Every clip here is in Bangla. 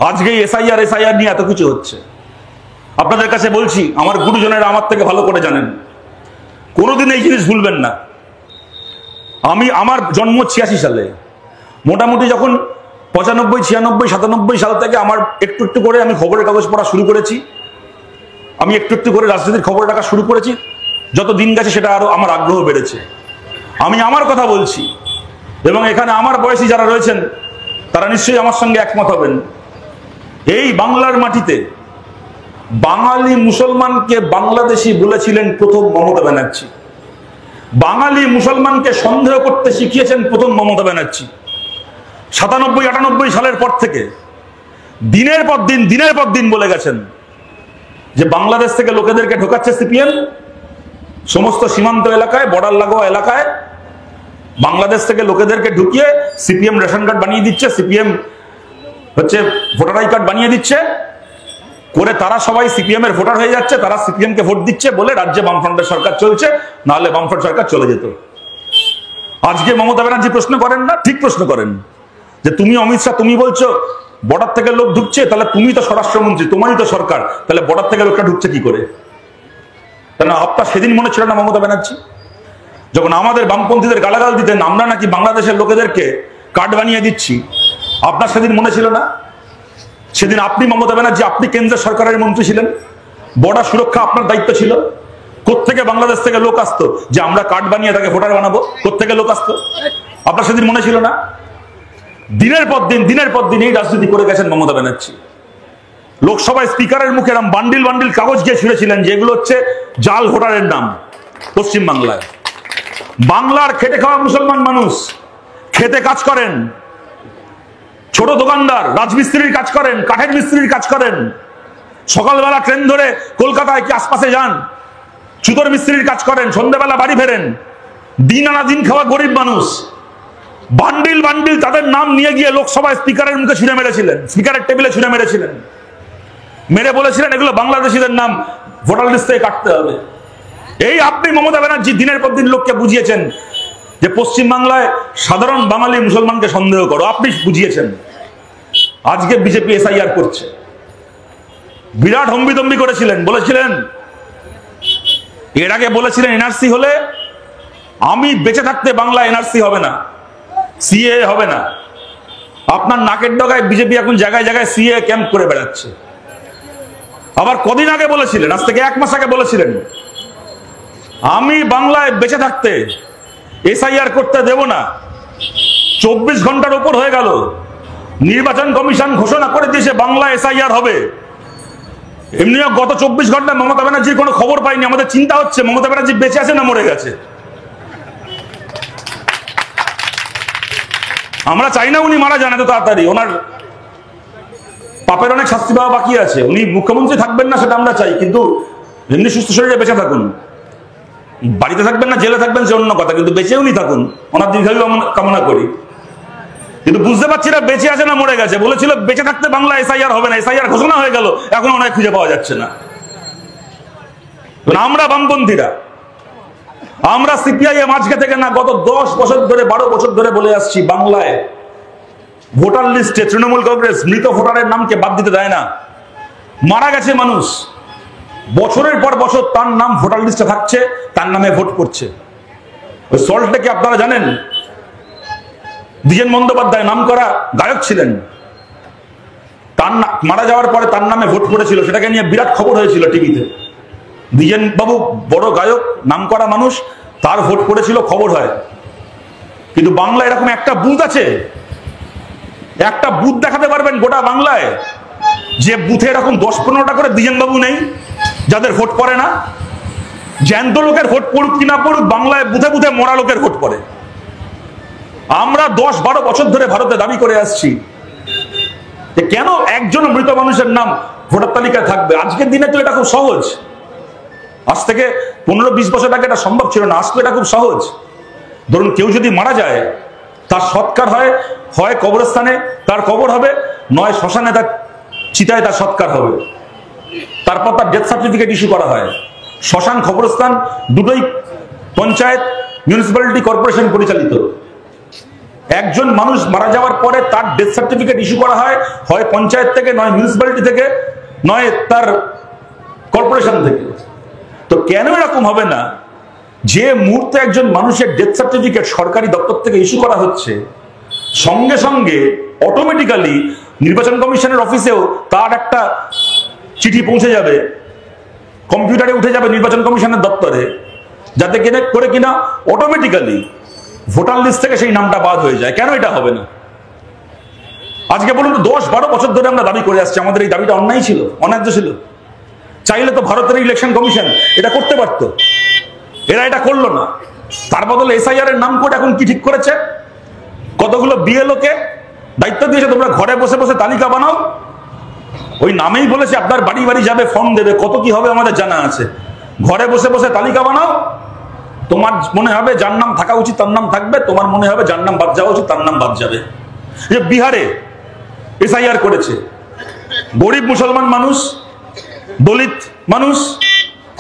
আজকে এসআইআর এসআইআর নিয়ে এত কিছু হচ্ছে। আপনাদের কাছে বলছি, আমার গুরুজনেরা আমার থেকে ভালো করে জানেন, কোনোদিন এই জিনিস ভুলবেন না। আমার জন্ম 86 সালে, মোটামুটি যখন 95, 96, 97 সাল থেকে আমার একটু একটু করে আমি খবরের কাগজ পড়া শুরু করেছি, আমি একটু একটু করে রাজনীতির খবর রাখা শুরু করেছি। যত দিন গেছে সেটা আরো আমার আগ্রহ বেড়েছে। আমি আমার কথা বলছি, এবং এখানে আমার বয়সী যারা রয়েছেন তারা নিশ্চয়ই আমার সঙ্গে একমত হবেন। এই বাংলার মাটিতে বাঙালি মুসলমানকে বাংলাদেশি বলেছিলেন প্রথম মমতা ব্যানার্জি। বাঙালি মুসলমানকে সন্দেহ করতে শিখিয়েছেন প্রথম মমতা ব্যানার্জি। 97, 98 সালের পর থেকে দিনের পর দিন বলে গেছেন যে বাংলাদেশ থেকে লোকেদেরকে ঢোকাচ্ছে সিপিএম। সমস্ত সীমান্ত এলাকায়, বর্ডার লাগোয়া এলাকায় বাংলাদেশ থেকে লোকেদেরকে ঢুকিয়ে সিপিএম রেশন কার্ড বানিয়ে দিচ্ছে, সিপিএম হচ্ছে ভোটার আই কার্ড বানিয়ে দিচ্ছে করে তারা সবাই সিপিএম এর ভোটার হয়ে যাচ্ছে, তারা সিপিএম কে ভোট দিচ্ছে বলে রাজ্যে বামফ্রন্টের সরকার চলছে, নাহলে বামফ্রন্ট সরকার চলে যেত। আজকে মমতা ব্যানার্জি প্রশ্ন করেন না, ঠিক প্রশ্ন করেন যে তুমি অমিত শাহ, তুমি বলছো বর্ডার থেকে লোক ঢুকছে, তাহলে তুমি তো স্বরাষ্ট্রমন্ত্রী, তোমারই তো সরকার, তাহলে বর্ডার থেকে লোকটা ঢুকছে কি করে? কেন আপনার সেদিন মনে ছিল না মমতা ব্যানার্জি যখন আমাদের বামপন্থীদের গালাগাল দিতেন আমরা নাকি বাংলাদেশের লোকেদেরকে কার্ড বানিয়ে দিচ্ছি? আপনার সেদিন মনে ছিল না? সেদিন আপনি মমতা ব্যানার্জি, আপনি কেন্দ্রের সরকারের মন্ত্রী ছিলেন, বর্ডার সুরক্ষা আপনার দায়িত্ব ছিল। কোত্থেকে বাংলাদেশ থেকে লোক আসতো যে আমরা কার্ড বানিয়ে তাকে ভোটার বানাবো? কোত্থেকে লোক আসতো? আপনার সেদিন মনে ছিল না? দিনের পর দিন এই রাজনীতি করে গেছেন মমতা ব্যানার্জি। লোকসভায় স্পিকারের মুখে এরকম বান্ডিল বান্ডিল কাগজ গিয়ে ছুঁড়েছিলেন যে এগুলো হচ্ছে জাল ভোটারের নাম। পশ্চিম বাংলায় বাংলার খেটে খাওয়া মুসলমান মানুষ খেতে কাজ করেন, ছোট দোকানদার, রাজমিস্ত্রির কাজ করেন, কাঠের মিস্ত্রির কাজ করেন, সকালবেলা ট্রেন ধরে কলকাতায় কি আশপাশে যান, ছুতোর মিস্ত্রির কাজ করেন, সন্ধ্যাবেলা বাড়ি ফেরেন, দিন আনা দিন খাওয়া গরিব মানুষ বান্ডিল বান্ডিল তাদের নাম নিয়ে গিয়ে লোকসভায় স্পিকারের মুখে ছুঁড়ে মেরেছিলেন, স্পিকারের টেবিলে ছুঁড়ে মেরেছিলেন, মেরে বলেছিলেন এগুলো বাংলাদেশিদের নাম, ভোটার লিস্ট থেকে কাটতে হবে। এই আপনি মমতা ব্যানার্জি দিনের পর দিন লোককে বুঝিয়েছেন যে পশ্চিম বাংলায় সাধারণ বাঙালি মুসলমানকে সন্দেহ করো, আপনি বুঝিয়েছেন। আজকে বিজেপি এসআইআর করছে, বিরাট হম্বিতম্বি করেছিলেন, বলেছিলেন এর আগে বলেছিলেন এনআরসি হলে আমি বেঁচে থাকতে বাংলা এনআরসি হবে না, সিএ হবে না। আপনার নাকের ডগায় বিজেপি এখন জায়গায় জায়গায় সিএ ক্যাম্প করে বেড়াচ্ছে। আবার কদিন আগে বলেছিলেন, আজ থেকে 1 মাস আগে বলেছিলেন আমি বাংলায় বেঁচে থাকতে এসআইআর করতে দেব না। 24 ঘন্টার উপর হয়ে গেল, নির্বাচন কমিশন ঘোষণা করে দিয়েছে বাংলা এসআইআর হবে। এমনিও গত 24 ঘন্টায় মমতা ব্যানার্জির কোনো খবর পাইনি। আমাদের চিন্তা হচ্ছে মমতা ব্যানার্জি বেঁচে আছে না মরে গেছে। আমরা চাই না উনি মারা যান এত তাড়াতাড়ি, ওনার পাপের অনেক শাস্তি পাওয়া বাকি আছে। উনি মুখ্যমন্ত্রী থাকবেন না সেটা আমরা চাই, কিন্তু এমনি সুস্থ শরীরে বেঁচে থাকুন। বাড়িতে থাকবেন না জেলে থাকবেন সে অন্য কথা, কিন্তু বেঁচে উনি থাকুন, ওনার দীর্ঘায়ু কামনা করি। কিন্তু বুঝতে পারছি না বেঁচে আছে না মরে গেছে। বলেছিল বেঁচে থাকতে বাংলা এসআইআর হবে না, এসআইআর ঘোষণা হয়ে গেল, এখন ওনাকে খুঁজে পাওয়া যাচ্ছে না। আমরা বামপন্থীরা, আমরা সিপিআইএম আজকে থেকে না, গত 10 বছর ধরে 12 বছর ধরে বলে আসছি বাংলায় ভোটার লিস্টে তৃণমূল কংগ্রেস মৃত ভোটারের নামকে বাদ দিতে দেয় না। মারা গেছে মানুষ, বছরের পর বছর তার নাম ভোটার লিস্টে থাকছে, তার নামে ভোট করছে। ওই সল্টলেকে আপনারা জানেন দ্বিজেন বন্দ্যোপাধ্যায় নাম করা গায়ক ছিলেন, তার মারা যাওয়ার পরে তার নামে ভোট পড়েছিল, সেটাকে নিয়ে বিরাট খবর হয়েছিল টিভিতে। দ্বিজেন বাবু বড় গায়ক, নাম করা মানুষ, তার ভোট পড়েছিল, খবর হয়। কিন্তু বাংলা এরকম একটা বুথ আছে, একটা বুথ দেখাতে পারবেন গোটা বাংলায় যে বুথে এরকম 10-15টা করে দ্বিজেন বাবু নেই যাদের ভোট পড়ে না? জ্যান্ত লোকের ভোট পড়ুক কিনা পড়ুক, বাংলায় বুথে বুথে মরা লোকের ভোট পড়ে। আমরা 10-12 বছর ধরে ভারতে দাবি করে আসছি যে কেন একজন মৃত মানুষের নাম ভোটার তালিকায় থাকবে। আজকের দিনে তো এটা খুব সহজ, আজ থেকে 15-20 বছর আগে এটা সম্ভব ছিল না। আজ তো এটা খুব সহজ। ধরুন কেউ যদি মারা যায়, তার সৎকার হয়, হয় কবরস্থানে তার কবর হবে, নয় শ্মশানে তার চিতায় তার সৎকার হবে, তারপর তার ডেথ সার্টিফিকেট ইস্যু করা হয়। শ্মশান কবরস্থান দুটোই পঞ্চায়েত, মিউনিসিপ্যালিটি, কর্পোরেশন পরিচালিত। একজন মানুষ মারা যাওয়ার পরে তার ডেথ সার্টিফিকেট ইস্যু করা হয় হয় পঞ্চায়েত থেকে, নয় মিউনিসিপ্যালিটি থেকে, নয় তার কর্পোরেশন থেকে। তো কেন এরকম হবে না যে মুহূর্তে একজন মানুষের ডেথ সার্টিফিকেট সরকারি দপ্তর থেকে ইস্যু করা হচ্ছে, সঙ্গে সঙ্গে অটোমেটিক্যালি নির্বাচন কমিশনের অফিসেও তার একটা চিঠি পৌঁছে যাবে, কম্পিউটারে উঠে যাবে নির্বাচন কমিশনের দপ্তরে, যাতে করে কিনা অটোমেটিক্যালি ভোটার লিস্ট থেকে সেই নামটা বাদ হয়ে যায়। কেন এটা হবে না? আজকে বলুন তো, 10-12 বছর ধরে আমরা দাবি করে আসছি, আমাদের এই দাবিটা অন্যায় ছিল, অন্যায্য ছিল। চাইলে তো ভারতের ইলেকশন কমিশন এটা করতে পারত, এরা এটা করলো না। তার বদলে এসআইআর এর নাম করে এখন কি ঠিক করেছে, কতগুলো বিএলও কে দায়িত্ব দিয়েছে, তোমরা ঘরে বসে বসে তালিকা বানাও। ওই নামেই বলেছে আপনার বাড়ি বাড়ি যাবে, ফর্ম দেবে, কত কি হবে আমাদের জানা আছে। ঘরে বসে বসে তালিকা বানাও, তোমার মনে হবে যার নাম থাকা উচিত তার নাম থাকবে, তোমার মনে হবে যার নাম বাদ যাওয়া উচিত তার নাম বাদ যাবে। যে বিহারে এসআইআর করেছে, গরিব মুসলমান মানুষ, দলিত মানুষ,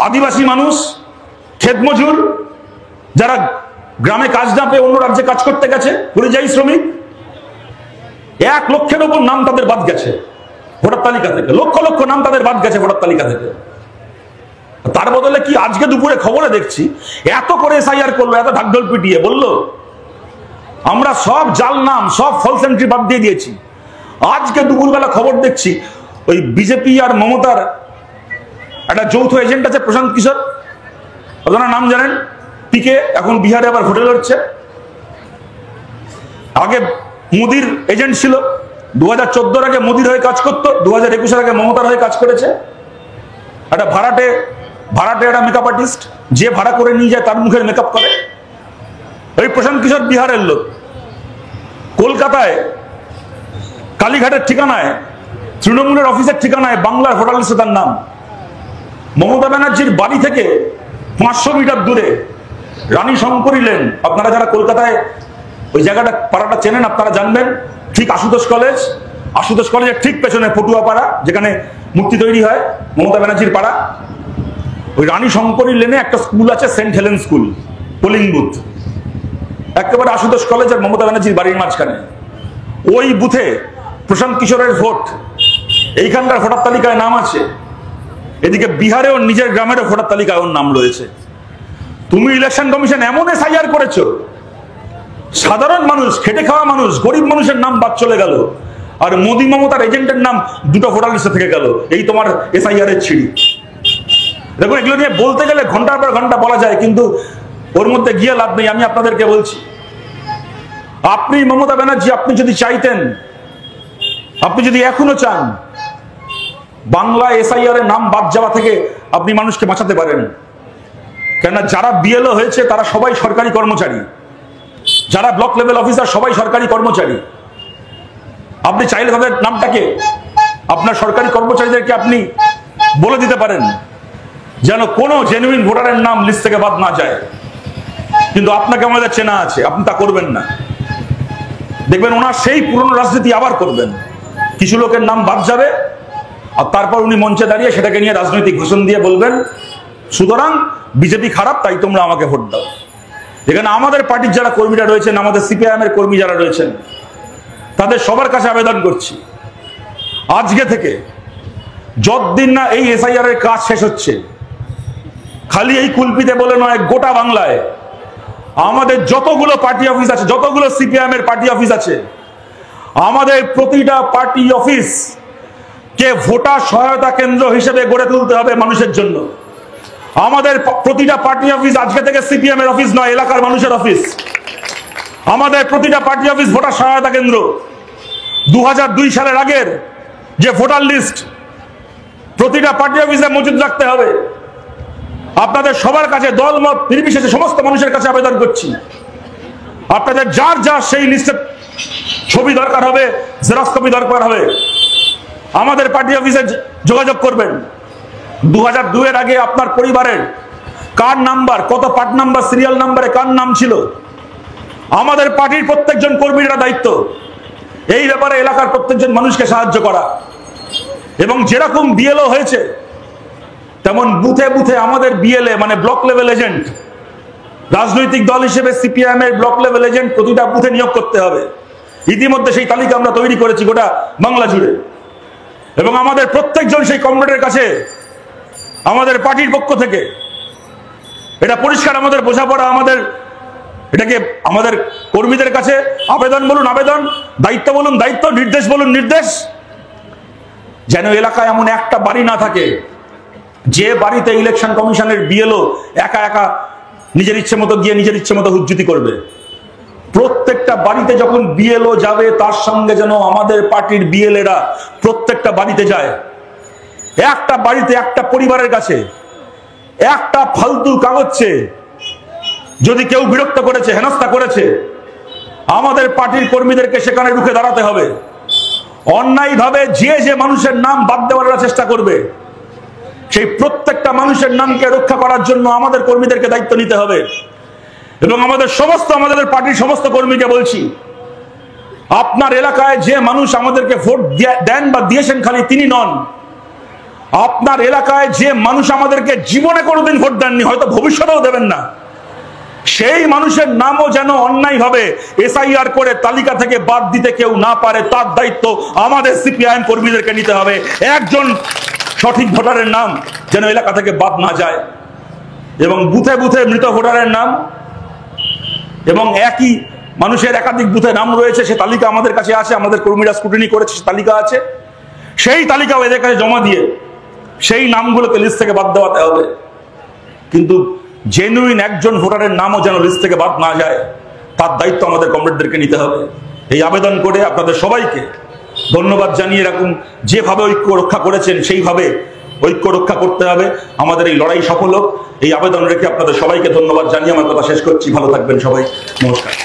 আদিবাসী মানুষ, ক্ষেতমজুর, যারা গ্রামে কাজ না পেয়ে অন্য রাজ্যে কাজ করতে গেছে, পরিযায়ী শ্রমিক, 1 লক্ষের উপর নাম তাদের বাদ গেছে ভোটার তালিকা থেকে, লক্ষ লক্ষ নাম তাদের বাদ গেছে ভোটার তালিকা থেকে। তার বদলে কি আজকে দুপুরে খবরে দেখছি এত করে এসআইআর করলো, এত ঢাকঢোল পিটিয়ে বললো আমরা সব জাল নাম, সব ফলস এন্ট্রি বাদ দিয়ে দিয়েছি। আজকে দুপুরবেলা খবর দেখছি ওই বিজেপি আর মমতার একটা যৌথ এজেন্ট আছে, প্রশান্ত কিশোর, ওনার নাম জানেন, পিকে, এখন বিহারে আবার ভোটে লড়ছে। আগে মোদির এজেন্ট ছিল, 2014 আগে মোদির হয়ে কাজ করতো, 2021 আগে মমতার হয়ে কাজ করেছে। একটা ভাড়াটে একটা মেকআপ আর্টিস্ট, যে ভাড়া করে নিয়ে যায় তার মুখের মেকআপ করে। ওই প্রশান্ত কিশোর বিহারের লোক। কলকাতায় কালীঘাটের ঠিকানায়, তৃণমূলের অফিসের ঠিকানায় বাংলার ভোটার লিস্টে তার নাম। মমতা ব্যানার্জির বাড়ি থেকে 500 মিটার দূরে রানী শঙ্করী লেন, আপনারা যারা কলকাতায় ওই জায়গাটা পাড়াটা চেনেন আপনারা জানবেন, ঠিক আশুতোষ কলেজের ঠিক পেছনে পটুয়া পাড়া, যেখানে মূর্তি তৈরি হয়, মমতা ব্যানার্জির পাড়া। ওই রানী শঙ্করী লেনে একটা স্কুল আছে, saint Helen school, polling booth একেবারে আশুতোষ কলেজ আর মমতা ব্যানার্জির বাড়ির মাঝখানে। ওই বুথে প্রশান্ত কিশোরের ভোট, এইখানকার ভোটার তালিকায় নাম আছে। এদিকে বিহারেও নিজের গ্রামেরও ভোটার তালিকায় ওর নাম রয়েছে। তুমি ইলেকশন কমিশন এমন এসআইআর করেছো, সাধারণ মানুষ, খেটে খাওয়া মানুষ, গরিব মানুষের নাম বাদ চলে গেল, আর মোদি মমতার এজেন্টের নাম দুটো ভোটার লিস্টে থেকে গেল। এই তোমার এসআইআর এর ছিড়ি। দেখুন, এগুলো নিয়ে বলতে গেলে ঘন্টার পর ঘন্টা বলা যায়, কিন্তু ওর মধ্যে গিয়ে লাভ নেই। আমি আপনাদেরকে বলছি, আপনি মমতা ব্যানার্জি, আপনি যদি চাইতেন, আপনি যদি এখনো চান, বাংলা এসআইআর এর নাম বাদ যাওয়া থেকে আপনি মানুষকে বাঁচাতে পারেন। কেননা যারা বিএলও হয়েছে তারা সবাই সরকারি কর্মচারী, যারা ব্লক লেভেল অফিসার সবাই সরকারি কর্মচারী। আপনি চাইলে তাদের নামটাকে, আপনার সরকারি কর্মচারীদেরকে আপনি বলে দিতে পারেন যেন কোনো জেনুইন ভোটারের নাম লিস্ট থেকে বাদ না যায়। কিন্তু আপনাকে আমাদের চেনা আছে, আপনি তা করবেন না। দেখবেন ওনার সেই পুরনো রাজনীতি আবার করবেন, কিছু লোকের নাম বাদ যাবে, আর তারপর উনি মঞ্চে দাঁড়িয়ে সেটাকে নিয়ে রাজনৈতিক ঘোষণা দিয়ে বলবেন সুতরাং বিজেপি খারাপ, তাই তোমরা আমাকে ভোট দাও। যেখানে আমাদের পার্টির যারা কর্মীরা রয়েছেন, আমাদের সিপিআইএম এর কর্মী যারা রয়েছেন, তাদের সবার কাছে আবেদন করছি, আজকে থেকে যতদিন না এই এসআইআর এর কাজ শেষ হচ্ছে, খালি এই কুলপিতে বলে নয়, গোটা বাংলায় আমাদের যতগুলো পার্টি অফিস আছে, যতগুলো সিপিআইএম এর পার্টি অফিস আছে, আমাদের প্রতিটা পার্টি অফিস কে ভোটার সহায়তা কেন্দ্র হিসেবে গড়ে তুলতে হবে মানুষের জন্য। আমাদের প্রতিটা পার্টি অফিস আজকে থেকে সিপিএম এর অফিস নয়, এলাকার মানুষের অফিস। আমাদের প্রতিটা পার্টি অফিস ভোটার সহায়তা কেন্দ্র। 2002 সালের আগের যে ভোটার লিস্ট প্রতিটা পার্টি অফিসে মজুদ রাখতে হবে। আপনাদের সবার কাছে, দল মত নির্বিশেষে সমস্ত মানুষের কাছে আবেদন করছি, আপনাদের যার যার সেই লিস্টের ছবি দরকার হবে, জেরক্স কপি দরকার হবে, আমাদের পার্টি অফিসে যোগাযোগ করবেন। 2002 এর আগে আপনার পরিবারের কার নাম্বার, কত পার্ট নাম্বার, সিরিয়াল নাম্বারে কার নাম ছিল, আমাদের পার্টির প্রত্যেকজন কর্মীরা দায়িত্ব এই ব্যাপারে এলাকার প্রত্যেকজন মানুষকে সাহায্য করা। এবং যেরকম বিএলও হয়েছে তেমন বুথে বুথে আমাদের বিএলএ মানে ব্লক লেভেল এজেন্ট রাজনৈতিক দল হিসেবে সিপিআইএম এর ব্লক লেভেল এজেন্ট প্রতিটা বুথে নিয়োগ করতে হবে। ইতিমধ্যে সেই তালিকা আমরা তৈরি করেছি গোটা বাংলা জুড়ে, এবং আমাদের প্রত্যেকজন সেই কমরেডের কাছে আমাদের পার্টির পক্ষ থেকে এটা পরিষ্কার আমাদের বোঝাপড়া, আমাদের এটাকে আমাদের কর্মীদের কাছে আবেদন বলুন আবেদন, দায়িত্ব বলুন দায়িত্ব, নির্দেশ বলুন নির্দেশ, যেন এলাকায় এমন একটা বাড়ি না থাকে যে বাড়িতে ইলেকশন কমিশনের বিএলও একা একা নিজের ইচ্ছে মতো গিয়ে নিজের ইচ্ছে মতো হুজ্জুতি করবে। প্রত্যেকটা বাড়িতে যখন বিএলও যাবে তার সঙ্গে যেন আমাদের পার্টির বিএলএরা প্রত্যেকটা বাড়িতে যায়। একটা বাড়িতে একটা পরিবারের কাছে একটা ফালতু কাগজ চেয়ে যদি কেউ বিরক্ত করেছে, হেনস্থা করেছে, আমাদের পার্টির কর্মীদেরকে সেখানে রুখে দাঁড়াতে হবে। অন্যায়ভাবে যে মানুষের নাম বাদ দেওয়ার চেষ্টা করবে সেই প্রত্যেকটা মানুষের নামকে রক্ষা করার জন্য আমাদের কর্মীদেরকে দায়িত্ব নিতে হবে। এবং আমাদের পার্টির সমস্ত কর্মীকে বলছি, আপনার এলাকায় যে মানুষ আমাদেরকে ভোট দেন বা দিয়েছেন খালি তিনি নন, আপনার এলাকায় যে মানুষ আমাদেরকে জীবনে কোনোদিন ভোট দেননি, হয়তো ভবিষ্যতেও দেবেন না, সেই মানুষের নামও যেন অন্যায়ভাবে এসআইআর করে তালিকা থেকে বাদ দিতে কেউ না পারে, তার দায়িত্ব আমাদের সিপিআইএম কর্মীদেরকে নিতে হবে। একজন সঠিক ভোটারের নাম যেন এলাকা থেকে বাদ না যায়, এবং বুথে বুথে মৃত ভোটারের নাম এবং একই মানুষের একাধিক বুথে নাম রয়েছে সে তালিকা আমাদের কাছে আছে, আমাদের কর্মীরা স্ক্রুটিনি করেছে, তালিকা আছে, সেই তালিকাও এদের কাছে জমা দিয়ে সেই নামগুলোকে লিস্ট থেকে বাদ দেওয়াতে হবে। কিন্তু জেনুইন একজন ভোটারের নামও যেন লিস্ট থেকে বাদ না যায়, তার দায়িত্ব আমাদের কমরেডদেরকে নিতে হবে। এই আবেদন করে আপনাদের সবাইকে ধন্যবাদ জানিয়ে, এরকম যেভাবে ঐক্য রক্ষা করেছেন সেইভাবে ঐক্য রক্ষা করতে হবে, আমাদের এই লড়াই সফল হোক, এই আবেদন রেখে আপনাদের সবাইকে ধন্যবাদ জানিয়ে আমার কথা শেষ করছি। ভালো থাকবেন সবাই, নমস্কার।